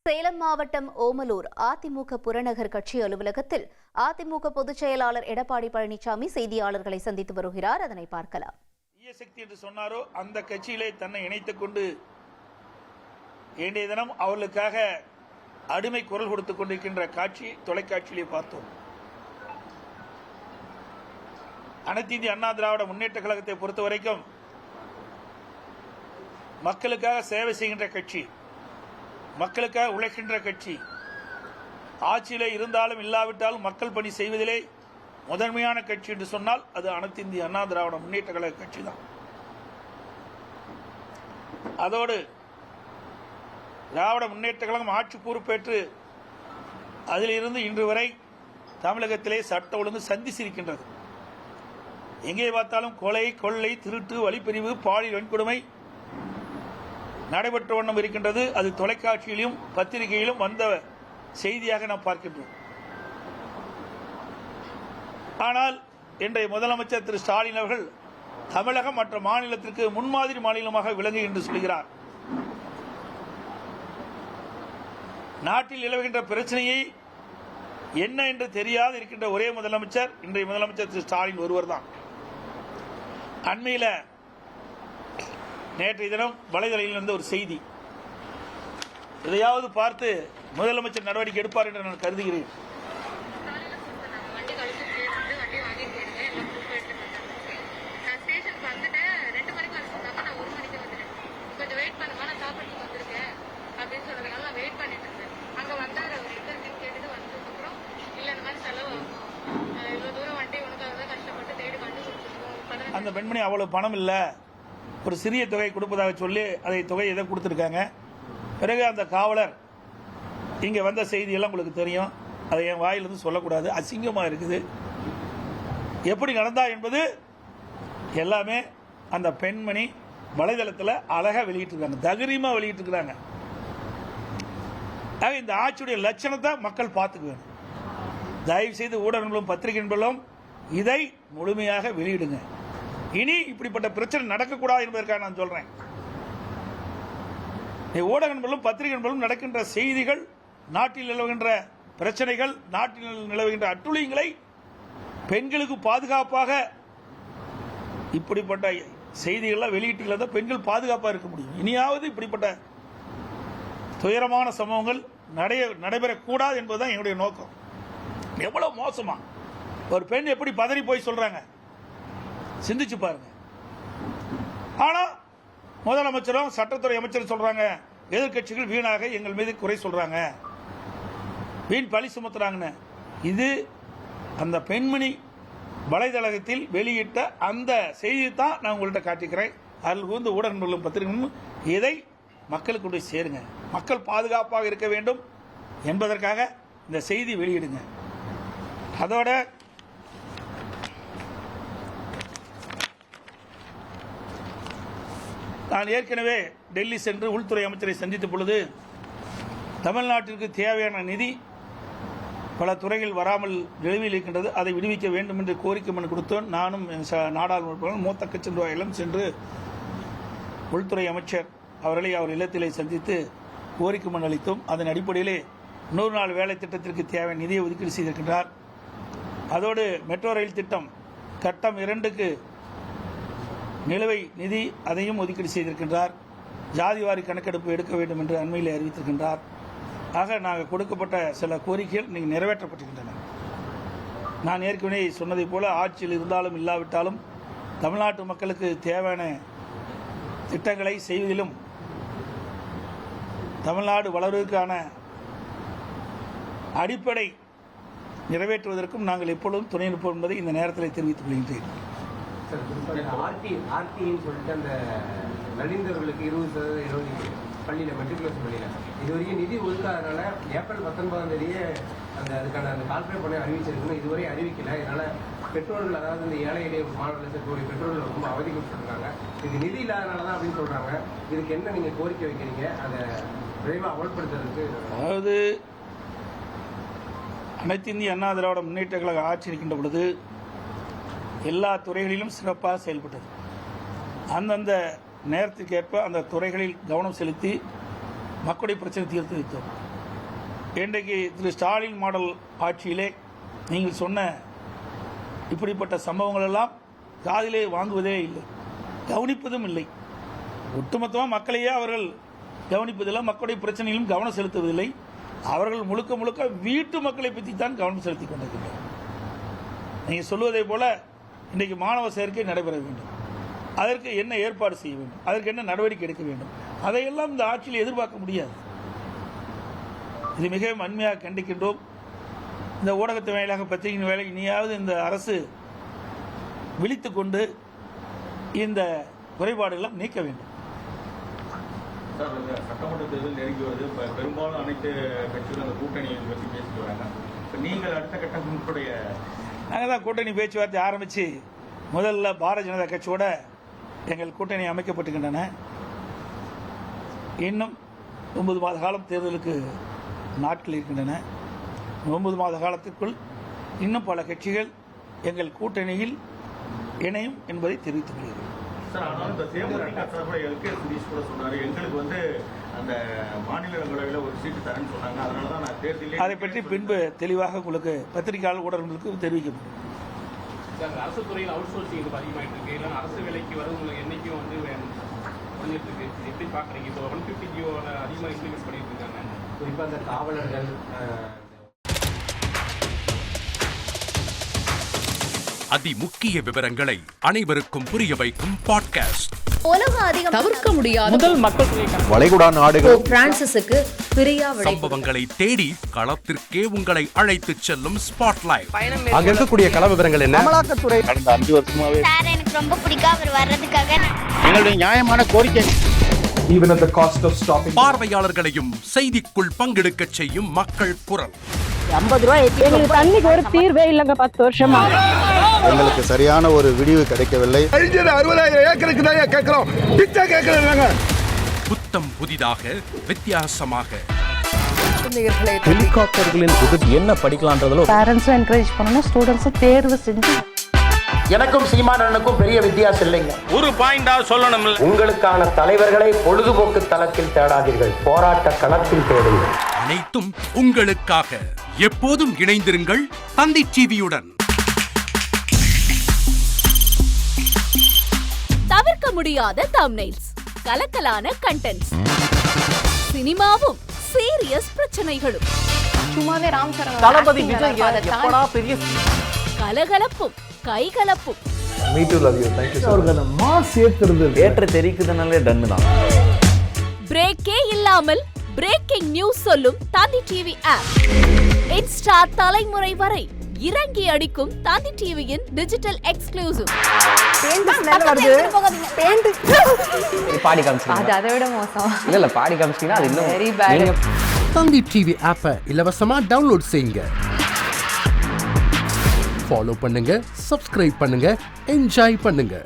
சேலம் மாவட்டம் ஓமலூர் அதிமுக புறநகர் கட்சி அலுவலகத்தில் அதிமுக பொதுச் செயலாளர் எடப்பாடி பழனிசாமி செய்தியாளர்களை சந்தித்து வருகிறார். அதனை பார்க்கலாம். சக்தி என்று சொன்னாரோ அந்த கட்சியிலே தன்னை இணைத்துக் கொண்டு இன்றைய தினம் அவர்களுக்காக அடிமை குரல் கொடுத்துக் கொண்டிருக்கின்ற காட்சி தொலைக்காட்சியிலே பார்த்தோம். அனைத்து இந்திய அண்ணா திராவிட முன்னேற்ற கழகத்தை பொறுத்தவரைக்கும் மக்களுக்காக சேவை செய்கின்ற கட்சி, மக்களுக்காக உழைக்கின்ற கட்சி, ஆட்சியிலே இருந்தாலும் இல்லாவிட்டாலும் மக்கள் பணி செய்வதிலே முதன்மையான கட்சி என்று சொன்னால் அது அனைத்து இந்திய அண்ணா திராவிட முன்னேற்ற கழக கட்சி தான். அதோடு திராவிட முன்னேற்ற கழகம் ஆட்சி பொறுப்பேற்று அதிலிருந்து இன்று வரை தமிழகத்திலே சட்ட ஒழுங்கு சந்திச்சிருக்கின்றது. எங்கே பார்த்தாலும் கொலை, கொள்ளை, திருட்டு, வழிப்பிரிவு, பாலியல் வன்கொடுமை நடைபெற்ற வண்ணம் இருக்கின்றது. அது தொலைக்காட்சியிலும் பத்திரிகையிலும் வந்த செய்தியாக நாம் பார்க்கின்றோம். ஆனால் இன்றைய முதலமைச்சர் திரு ஸ்டாலின் அவர்கள் தமிழகம் மற்ற மாநிலத்திற்கு முன்மாதிரி மாநிலமாக விளங்கு என்று சொல்கிறார். நாட்டில் நிலவுகின்ற பிரச்சனையை என்ன என்று தெரியாது இருக்கின்ற ஒரே முதலமைச்சர் இன்றைய முதலமைச்சர் திரு ஸ்டாலின் ஒருவர் தான். அண்மையில் நேற்றைய தினம் வலைதளத்தில் இருந்த ஒரு செய்தி, இதையாவது பார்த்து முதலமைச்சர் நடவடிக்கை எடுப்பார் என்று நான் கருதுகிறேன். அந்த பெண்மணி அவ்வளவு பணம் இல்லை, ஒரு சிறிய தொகை கொடுப்பதாக சொல்லி அதை தொகை எதை கொடுத்துருக்காங்க. பிறகு அந்த காவலர் இங்கே வந்த செய்தியெல்லாம் உங்களுக்கு தெரியும். அதை என் வாயிலிருந்து சொல்லக்கூடாது, அசிங்கமாக இருக்குது. எப்படி நடந்தா என்பது எல்லாமே அந்த பெண்மணி வலைதளத்தில் அழகாக வெளியிட்டிருக்காங்க, தைரியமாக வெளியிட்டிருக்கிறாங்க. ஆக இந்த ஆட்சியுடைய லட்சணத்தை மக்கள் பார்த்துக்குவேன். தயவு செய்து ஊடகங்களும் பத்திரிகை நண்பர்களும் இதை முழுமையாக வெளியிடுங்க. இனி இப்படிப்பட்ட பிரச்சனை நடக்கக்கூடாது என்பதற்காக நான் சொல்றேன். ஊடக நண்பர்களும் பத்திரிகை நண்பர்களும் நடக்கின்ற செய்திகள், நாட்டில் நிலவுகின்ற பிரச்சனைகள், நாட்டில் நிலவுகின்ற அட்டுழியங்களை பெண்களுக்கு பாதுகாப்பாக இப்படிப்பட்ட செய்திகள்லாம் வெளியிட்டுள்ள பெண்கள் பாதுகாப்பாக இருக்க முடியும். இனியாவது இப்படிப்பட்ட துயரமான சம்பவங்கள் நடைபெறக்கூடாது என்பதுதான் என்னுடைய நோக்கம். எவ்வளவு மோசமா ஒரு பெண் எப்படி பதறி போய் சொல்றாங்க, சிந்திச்சு பாருங்க. ஆனா முதலமைச்சரும் சட்டத்துறை அமைச்சரும் சொல்றாங்க, எதிர்கட்சிகள் வீணாக எங்கள் மீது குறை சொல்றாங்க, வீண் பழி சுமத்துறாங்கன்னு. இது அந்த பெண்மணி வலைதளத்தில் வெளியிட்ட அந்த செய்தியை தான் நான் உங்கள்கிட்ட காட்டிக்கிறேன். அதில் வந்து ஊடகங்களும் பத்திரிகைகளும் இதை மக்களுக்கு கொண்டு சேருங்க. மக்கள் பாதுகாப்பாக இருக்க வேண்டும் என்பதற்காக இந்த செய்தி வெளியிடுங்க. அதோட நான் ஏற்கனவே டெல்லி சென்று உள்துறை அமைச்சரை சந்தித்த பொழுது தமிழ்நாட்டிற்கு தேவையான நிதி பல துறைகள் வராமல் நிலுவையில் இருக்கின்றது, அதை விடுவிக்க வேண்டும் என்று கோரிக்கை மனு கொடுத்தோம். நானும் நாடாளுமன்ற மூத்த கட்சி நிர்வாகிகளும் சென்று உள்துறை அமைச்சர் அவர்களை அவர் இல்லத்திலே சந்தித்து கோரிக்கை மனு அளித்தோம். அதன் அடிப்படையிலே 100 நாள் வேலை திட்டத்திற்கு தேவையான நிதியை ஒதுக்கீடு செய்திருக்கின்றார். அதோடு மெட்ரோ ரயில் திட்டம் கட்டம் 2க்கு நிலுவை நிதி அதையும் ஒதுக்கீடு செய்திருக்கின்றார். ஜாதிவாரி கணக்கெடுப்பு எடுக்க வேண்டும் என்று அண்மையில் அறிவித்திருக்கின்றார். ஆக நாங்கள் கொடுக்கப்பட்ட சில கோரிக்கைகள் இன்னைக்கு நிறைவேற்றப்பட்டிருக்கின்றன. நான் ஏற்கனவே சொன்னதை போல ஆட்சியில் இருந்தாலும் இல்லாவிட்டாலும் தமிழ்நாட்டு மக்களுக்கு தேவையான திட்டங்களை செய்வதிலும் தமிழ்நாடு வளர்வதற்கான அடிப்படை நிறைவேற்றுவதற்கும் நாங்கள் எப்பொழுதும் துணை நிற்போம் என்பதை இந்த நேரத்தில் தெரிவித்துக் கொள்கின்றேன். அந்த நலிந்தவர்களுக்கு 20% பள்ளியில் மெட்ரிகுலேஷன் பள்ளியில் இதுவரைக்கும் நிதி ஒதுக்காதனால ஏப்ரல் 19ஆம் தேதியே அதுக்கான அந்த கால்குலேட் பண்ணி அறிவிச்சிருக்கணும். இதுவரை அறிவிக்கல. இதனால பெற்றோர்கள், அதாவது இந்த ஏழை எளிய மாணவர்கள் இருக்கக்கூடிய பெற்றோர்கள் ரொம்ப அவதிக்கப்பட்டிருக்காங்க. இது நிதி இல்லாதனால தான் அப்படின்னு சொல்றாங்க. இதுக்கு என்ன நீங்க கோரிக்கை வைக்கிறீங்க, அதை விரைவாக அமல்படுத்துறதுக்கு? அதாவது அனைத்து இந்திய அண்ணா திராவிட முன்னேற்ற கழக ஆட்சி இருக்கின்ற பொழுது எல்லா துறைகளிலும் சிறப்பாக செயல்பட்டது. அந்தந்த நேரத்துக்கு ஏற்ப அந்த துறைகளில் கவனம் செலுத்தி மக்களுடைய பிரச்சனை தீர்த்து வைத்தோம். இன்றைக்கு திரு ஸ்டாலின் மாடல் ஆட்சியிலே நீங்கள் சொன்ன இப்படிப்பட்ட சம்பவங்கள் எல்லாம் காதிலே வாங்குவதே இல்லை, கவனிப்பதும் இல்லை. ஒட்டுமொத்தமாக மக்களையே அவர்கள் கவனிப்பதில்லை, மக்களுடைய பிரச்சனையிலும் கவனம் செலுத்துவதில்லை. அவர்கள் முழுக்க முழுக்க வீட்டு மக்களை பற்றி தான் கவனம் செலுத்தி கொண்டிருக்கின்றனர். நீங்கள் சொல்வதை போல இன்றைக்கு மாணவர் சேர்க்கை நடைபெற வேண்டும், அதற்கு என்ன ஏற்பாடு செய்ய வேண்டும், அதற்கு என்ன நடவடிக்கை எடுக்க வேண்டும், அதையெல்லாம் இந்த ஆட்சியில் எதிர்பார்க்க முடியாது. இது மிகவும் வன்மையாக கண்டிக்கின்றோம். இந்த ஊடகத்தின் வாயிலாக, பத்திரிகையின் வேலை இனியாவது இந்த அரசு விழித்து கொண்டு இந்த குறைபாடுகளை நீக்க வேண்டும். சட்டமன்ற தேர்தல் நெருங்கி வருது. பெரும்பாலும் அனைத்து கட்சிகளும் அந்த கூட்டணியை பற்றி பேசிட்டு வராங்க. நீங்கள் அடுத்த கட்டம் உங்களுடைய நாங்கள் தான் கூட்டணி பேச்சுவார்த்தை ஆரம்பித்து முதல்ல பாரதிய ஜனதா கட்சியோட எங்கள் கூட்டணி அமைக்கப்பட்டுகின்றன. இன்னும் 9 மாத காலம் தேர்தலுக்கு நாட்கள் இருக்கின்றன. 9 மாத காலத்திற்குள் இன்னும் பல கட்சிகள் எங்கள் கூட்டணியில் இணையும் என்பதை தெரிவித்துக் கொள்கிறேன். சார், ஆனாலும் இந்த தேமுதிக சார்பில் எல்கே சுதீஷ் கூட சொன்னார், எங்களுக்கு வந்து அந்த மாநிலங்களவையில் ஒரு சீட்டு தரேன்னு சொன்னாங்க, அதனால தான் நான் தேர்தலில் அதை பற்றி பின்பு தெளிவாக உங்களுக்கு பத்திரிகையாளர் ஊடகங்களுக்கு தெரிவிக்கப்படும். அரசு துறையில் அவுட் சோர்சிங் அதிகமாகிட்டு இருக்கு, இல்லை அரசு வேலைக்கு வரவங்களுக்கு என்னைக்கும் வந்து குறைஞ்சிட்டு இருக்கு. எப்படி பார்க்குறீங்க? இப்போ 150 ஜியோட அதிகமாக இம்ப்ளிமெண்ட் பண்ணிட்டு இருக்காங்க. குறிப்பாக அந்த காவலர்கள் அதிமுக்கிய விவரங்களை அனைவருக்கும் புரிய வைக்கும் பாட்காஸ்ட். தவிர்க்க முடியாத முதல் மக்கள் வளைகுடா நாடுகள் பிரான்சிஸுக்கு பிரியா விடை சம்பவங்களை தேடி களத்திற்கே உங்களை அழைத்து செல்லும் ஸ்பாட்லைட். அங்க இருக்கக்கூடிய கள விவரங்கள் என்ன? அமலாக்கத்துறை கடந்த 5 வருஷமாவே சார் எனக்கு ரொம்ப பிடிக்கும் அவர் வர்றதுக்காக. எங்களுடைய நியாயமான கோரிக்கை. Even at the cost of stopping. பார்வையாளர்களையும் செய்திக்குள் பங்கெடுக்க செய்யும் மக்கள் குரல். 50 ரூபாய் எங்களுக்கு தண்ணிக்கு ஒரு தீர்வே இல்லங்க 10 வருஷமா. எங்களுக்கு சரியான ஒரு விடிவு கிடைக்கவில்லை. 60,000 ஏக்கருக்கு தான் கேட்கிறோம், பிச்சை கேட்கறாங்க. புத்தம் புதிதாக வித்தியாசமாக ஹெலிகாப்டர்களின் உதவி என்ன படிக்கலான்றதுல பேரண்ட்ஸும் என்கரேஜ் பண்ணணும், ஸ்டூடெண்ட்ஸும் தேர்வு செஞ்சு. எனக்கும் சீமானனுக்கும் பெரிய வித்தியாசம் இல்லைங்க. ஒரு பாயிண்டா சொல்லணும். உங்களுக்கான தலைவர்களை பொழுதுபோக்கு தளத்தில் தேடாதீர்கள், போராட்ட களத்தில் தேடுங்கள். அனைத்தும் உங்களுக்காக. எப்போதும் இணைந்திருங்கள் தந்தி டிவியுடன். தவிர்க்க முடியாத தம்ப்நெயில்ஸ், கலக்கலான கண்டென்ட்ஸ், சினிமாவும் சீரியஸ் பிரச்சனைகளும், சும்மாவே ராம் சரண் தளபதி விஜய் எப்படா பெரிய கலகலப்பும் கைகலப்பும். Me too, love you. Thank you so much. அவர்கள் மாஸ் ஏத்துறது ஏற்ற தெரிக்குதுனாலே டன்னு தான். பிரேக்கே இல்லாமல் பிரேக்கிங் நியூஸ் சொல்லும் தந்தி டிவி ஆப். இன்ஸ்டா தலைமுறை வரை இறங்கி அடிக்கும் தந்தி டிவியின் டிஜிட்டல் எக்ஸ்க்ளூசிவ். பாடி காமிச்சிங்க, அதை விட மோசம். இல்ல பாடி காமிச்சிங்கன்னா அது இன்னும் வெரி பேட். தந்தி டிவி ஆப்பை இலவசமா டவுன்லோட் செய்யுங்க. ஃபாலோ பண்ணுங்க, சப்ஸ்கிரைப் பண்ணுங்க, என்ஜாய் பண்ணுங்க.